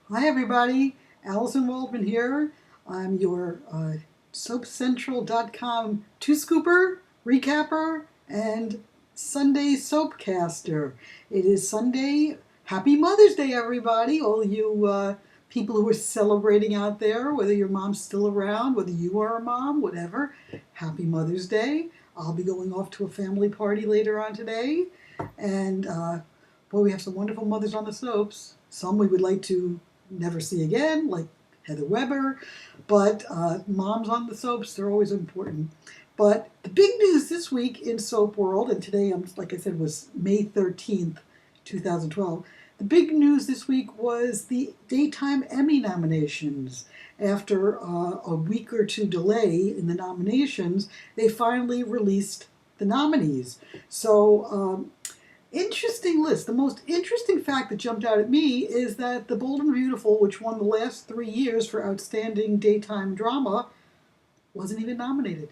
Hi, everybody. Allison Waldman here. I'm your SoapCentral.com two-scooper, recapper, and Sunday soapcaster. It is Sunday. Happy Mother's Day, everybody. All you people who are celebrating out there, whether your mom's still around, whether you are a mom, whatever. Happy Mother's Day. I'll be going off to a family party later on today. And boy, we have some wonderful mothers on the soaps. Some we would like to never see again, like Heather Weber. But moms on the soaps, they're always important. But the big news this week in soap world, and today, like I said, was May 13th, 2012. The big news this week was the Daytime Emmy nominations. After a week or two delay in the nominations, they finally released the nominees. So interesting list. The most interesting fact that jumped out at me is that The Bold and Beautiful, which won the last 3 years for Outstanding Daytime Drama, wasn't even nominated.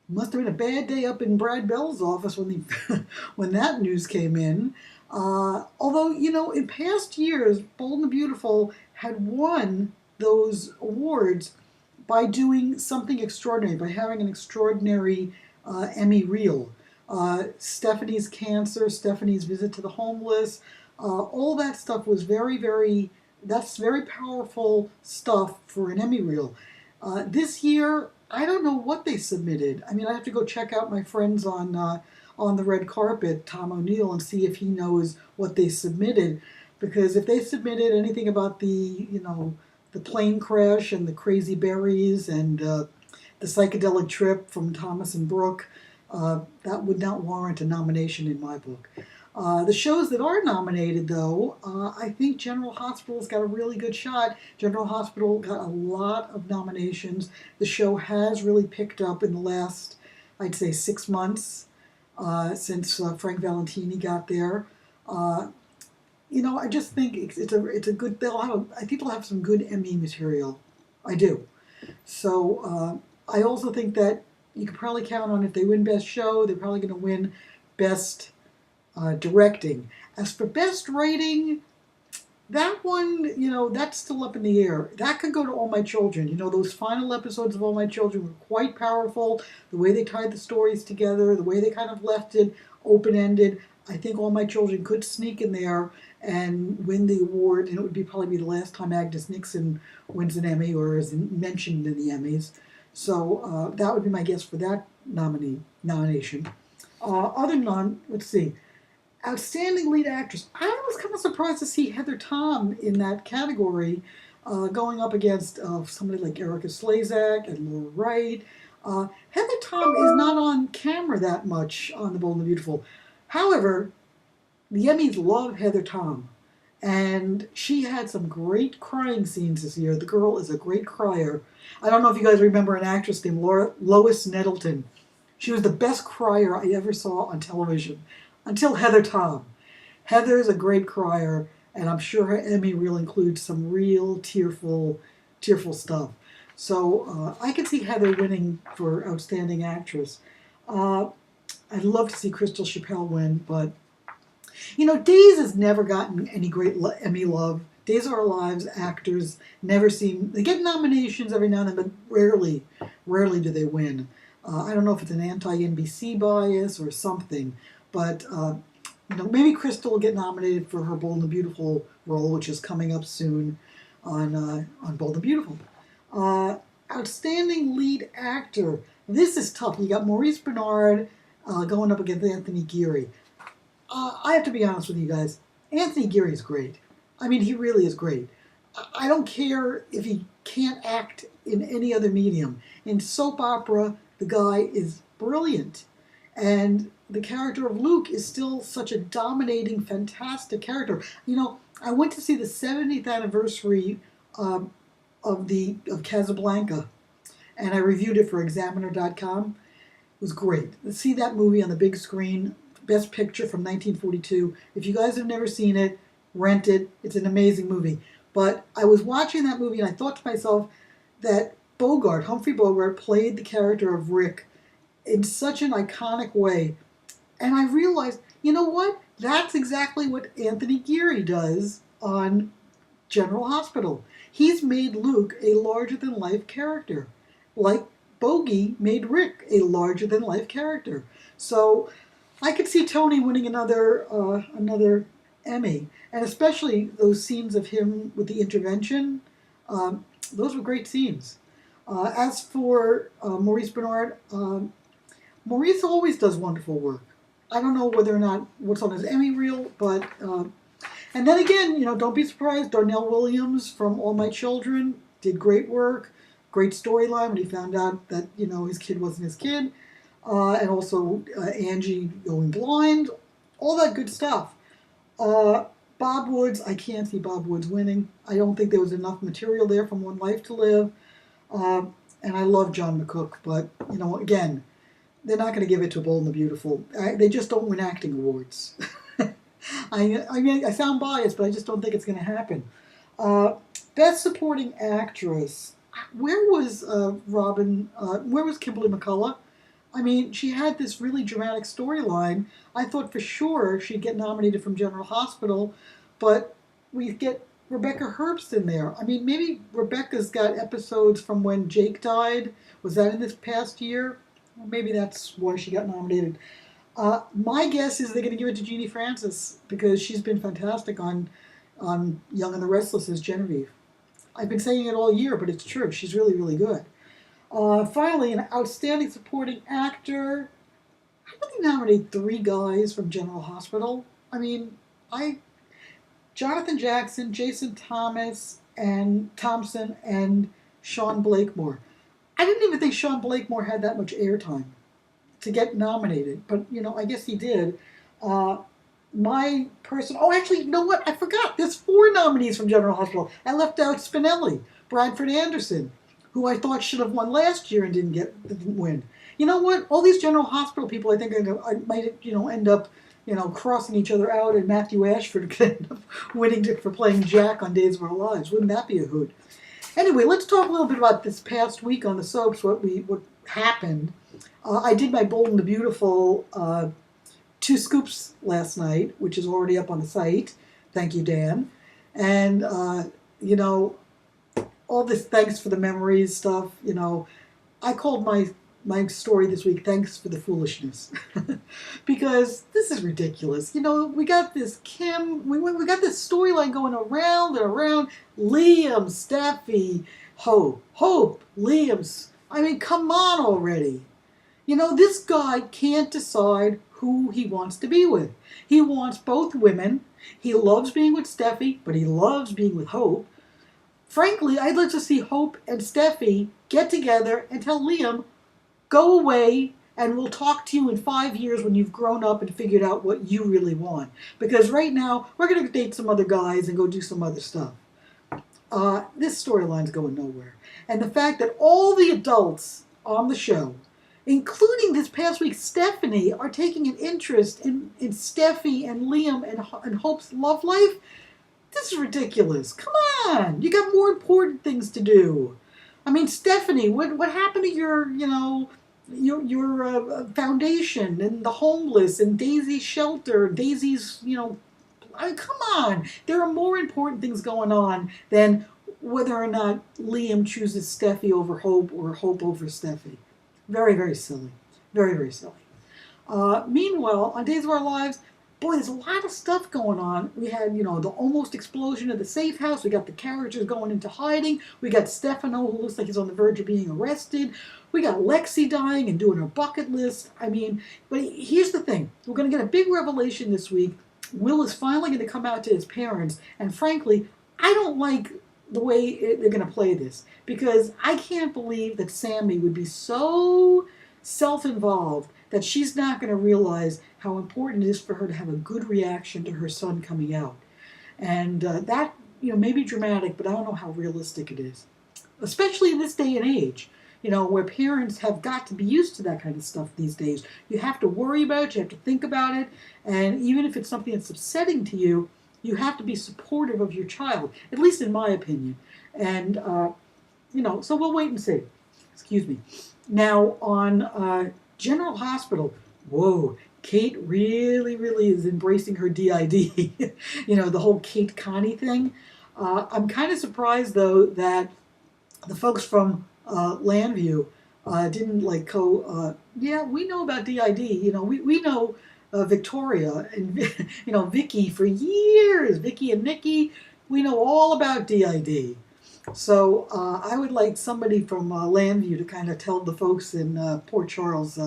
Must have been a bad day up in Brad Bell's office when that news came in. Although, in past years, Bold and Beautiful had won those awards by doing something extraordinary, by having an extraordinary Emmy reel. Stephanie's Cancer, Stephanie's Visit to the Homeless, all that stuff was that's very powerful stuff for an Emmy reel. This year, I don't know what they submitted. I mean, I have to go check out my friends on the red carpet, Tom O'Neill, and see if he knows what they submitted. Because if they submitted anything about the plane crash and the crazy berries and the psychedelic trip from Thomas and Brooke, that would not warrant a nomination in my book. The shows that are nominated, though, I think General Hospital's got a really good shot. General Hospital got a lot of nominations. The show has really picked up in the last, I'd say, 6 months since Frank Valentini got there. I just think it's a good. I think they'll have some good Emmy material. I do. So I also think that you can probably count on if they win Best Show, they're probably going to win Best Directing. As for Best Writing, that one, that's still up in the air. That could go to All My Children. Those final episodes of All My Children were quite powerful. The way they tied the stories together, the way they kind of left it open-ended. I think All My Children could sneak in there and win the award, and it would probably be the last time Agnes Nixon wins an Emmy or is mentioned in the Emmys. So that would be my guess for that nomination. Let's see. Outstanding Lead Actress. I was kind of surprised to see Heather Tom in that category, going up against somebody like Erica Slezak and Laura Wright. Heather Tom is not on camera that much on The Bold and the Beautiful. However, the Emmys love Heather Tom, and she had some great crying scenes this year. The girl is a great crier. I don't know if you guys remember an actress named Lois Nettleton. She was the best crier I ever saw on television, until Heather Tom. Heather is a great crier, and I'm sure her Emmy reel includes some real tearful stuff. So I can see Heather winning for Outstanding Actress. I'd love to see Crystal Chappelle win, but Days has never gotten any great Emmy love. Days of Our Lives actors never seem, they get nominations every now and then, but rarely do they win. I don't know if it's an anti-NBC bias or something, but maybe Crystal will get nominated for her Bold and Beautiful role, which is coming up soon on Bold and Beautiful. Outstanding Lead Actor. This is tough. You got Maurice Bernard going up against Anthony Geary. I have to be honest with you guys. Anthony Geary is great. I mean, he really is great. I don't care if he can't act in any other medium. In soap opera, the guy is brilliant. And the character of Luke is still such a dominating, fantastic character. I went to see the 70th anniversary of Casablanca, and I reviewed it for Examiner.com. It was great. Let's see that movie on the big screen. Best Picture from 1942. If you guys have never seen it, rent it. It's an amazing movie. But I was watching that movie and I thought to myself that Humphrey Bogart, played the character of Rick in such an iconic way. And I realized, you know what? That's exactly what Anthony Geary does on General Hospital. He's made Luke a larger-than-life character, like Bogey made Rick a larger-than-life character. So I could see Tony winning another Emmy, and especially those scenes of him with the intervention. Those were great scenes. As for Maurice Bernard, Maurice always does wonderful work. I don't know whether or not what's on his Emmy reel, but and then again, don't be surprised. Darnell Williams from All My Children did great work, great storyline when he found out that his kid wasn't his kid, and also Angie going blind, all that good stuff. Bob Woods, I can't see Bob Woods winning. I don't think there was enough material there from One Life to Live. And I love John McCook, but, again, they're not going to give it to Bold and the Beautiful. They just don't win acting awards. I sound biased, but I just don't think it's going to happen. Best Supporting Actress. Where was where was Kimberly McCullough? I mean, she had this really dramatic storyline. I thought for sure she'd get nominated from General Hospital, but we get Rebecca Herbst in there. I mean, maybe Rebecca's got episodes from when Jake died. Was that in this past year? Well, maybe that's why she got nominated. My guess is they're going to give it to Jeannie Francis because she's been fantastic on Young and the Restless as Genevieve. I've been saying it all year, but it's true. She's really, really good. Finally, an Outstanding Supporting Actor. How did they nominate 3 guys from General Hospital? I mean, Jonathan Jackson, Jason Thompson, and Sean Blakemore. I didn't even think Sean Blakemore had that much airtime to get nominated, but I guess he did. Actually, you know what? I forgot. There's 4 nominees from General Hospital. I left out Spinelli, Bradford Anderson, who I thought should have won last year and didn't win. You know what? All these General Hospital people, I think, might end up, crossing each other out, and Matthew Ashford could end up winning for playing Jack on Days of Our Lives. Wouldn't that be a hoot? Anyway, let's talk a little bit about this past week on the soaps. What happened? I did my Bold and the Beautiful 2 scoops last night, which is already up on the site. Thank you, Dan. And all this thanks for the memories stuff, I called my story this week, Thanks for the Foolishness. Because this is ridiculous. We got this we got this storyline going around and around. Liam, Steffi, Hope, Liam's. I mean, come on already. This guy can't decide who he wants to be with. He wants both women. He loves being with Steffi, but he loves being with Hope. Frankly, I'd like to see Hope and Steffi get together and tell Liam, go away and we'll talk to you in 5 years when you've grown up and figured out what you really want. Because right now, we're going to date some other guys and go do some other stuff. This storyline's going nowhere. And the fact that all the adults on the show, including this past week Stephanie, are taking an interest in Steffi and Liam and Hope's love life, this is ridiculous. Come on, you got more important things to do. I mean, Stephanie, what happened to your foundation and the homeless and Daisy's shelter, Daisy's, I mean, come on. There are more important things going on than whether or not Liam chooses Steffi over Hope or Hope over Steffi. Very, very silly. Very, very silly. Meanwhile, on Days of Our Lives, boy, there's a lot of stuff going on. We had, the almost explosion of the safe house. We got the characters going into hiding. We got Stefano, who looks like he's on the verge of being arrested. We got Lexi dying and doing her bucket list. I mean, but here's the thing. We're going to get a big revelation this week. Will is finally going to come out to his parents. And frankly, I don't like the way they're going to play this. Because I can't believe that Sammy would be so self-involved that she's not going to realize how important it is for her to have a good reaction to her son coming out. And that, may be dramatic, but I don't know how realistic it is. Especially in this day and age, where parents have got to be used to that kind of stuff these days. You have to worry about it, you have to think about it, and even if it's something that's upsetting to you, you have to be supportive of your child, at least in my opinion. And, so we'll wait and see. Excuse me. Now, on General Hospital, whoa, Kate really, really is embracing her DID. The whole Kate Connie thing. I'm kind of surprised, though, that the folks from Landview didn't like yeah, we know about DID. We know Victoria and Vicky for years. Vicky and Nikki, we know all about DID. So I would like somebody from Landview to kind of tell the folks in Port Charles,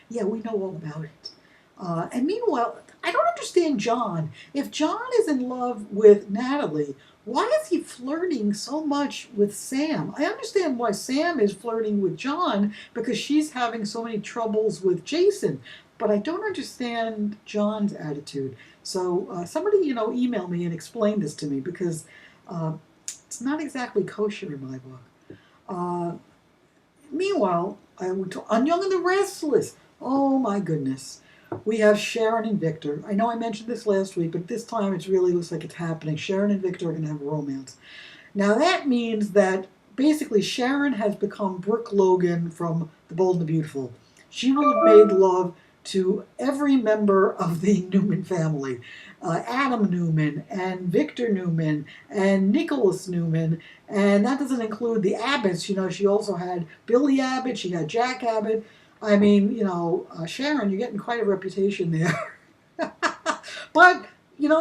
yeah, we know all about it. And meanwhile, I don't understand John. If John is in love with Natalie, why is he flirting so much with Sam? I understand why Sam is flirting with John because she's having so many troubles with Jason, but I don't understand John's attitude. So somebody, email me and explain this to me because it's not exactly kosher in my book. Meanwhile, on Young and the Restless, oh my goodness. We have Sharon and Victor. I know I mentioned this last week, but this time it really looks like it's happening. Sharon and Victor are going to have a romance. Now that means that basically Sharon has become Brooke Logan from The Bold and the Beautiful. She will have made love to every member of the Newman family. Adam Newman and Victor Newman and Nicholas Newman. And that doesn't include the Abbotts. She also had Billy Abbott. She had Jack Abbott. I mean, Sharon, you're getting quite a reputation there. But,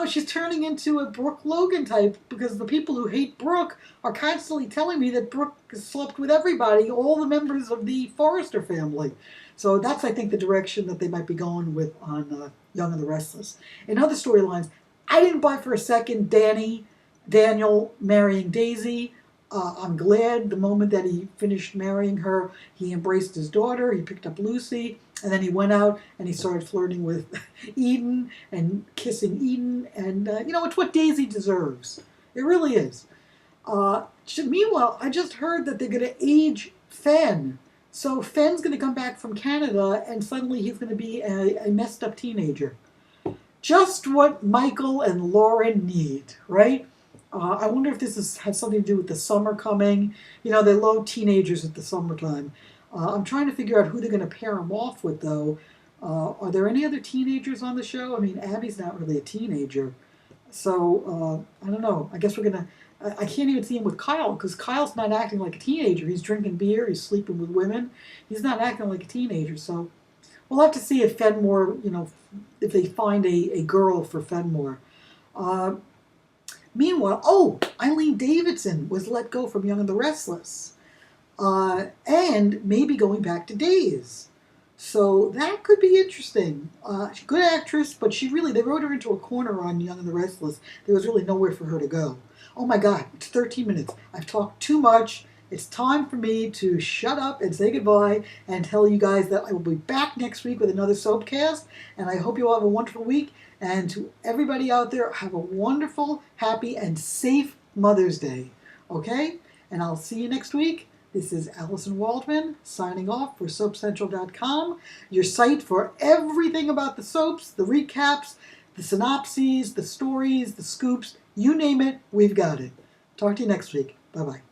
she's turning into a Brooke Logan type because the people who hate Brooke are constantly telling me that Brooke has slept with everybody, all the members of the Forrester family. So that's, I think, the direction that they might be going with on Young and the Restless. In other storylines, I didn't buy for a second Daniel marrying Daisy. I'm glad the moment that he finished marrying her, he embraced his daughter, he picked up Lucy, and then he went out and he started flirting with Eden and kissing Eden. And, it's what Daisy deserves. It really is. Meanwhile, I just heard that they're going to age Fen. So Fen's going to come back from Canada and suddenly he's going to be a messed up teenager. Just what Michael and Lauren need, right? I wonder if this has something to do with the summer coming. They love teenagers at the summertime. I'm trying to figure out who they're going to pair them off with, though. Are there any other teenagers on the show? I mean, Abby's not really a teenager. So, I don't know. I guess we're going to... I can't even see him with Kyle because Kyle's not acting like a teenager. He's drinking beer. He's sleeping with women. He's not acting like a teenager. So we'll have to see if Fenmore, if they find a girl for Fenmore. Meanwhile, Eileen Davidson was let go from Young and the Restless. And maybe going back to Days. So that could be interesting. She's a good actress, but they wrote her into a corner on Young and the Restless. There was really nowhere for her to go. Oh my God, it's 13 minutes. I've talked too much. It's time for me to shut up and say goodbye and tell you guys that I will be back next week with another Soapcast. And I hope you all have a wonderful week. And to everybody out there, have a wonderful, happy, and safe Mother's Day. Okay? And I'll see you next week. This is Allison Waldman signing off for SoapCentral.com, your site for everything about the soaps, the recaps, the synopses, the stories, the scoops, you name it, we've got it. Talk to you next week. Bye-bye.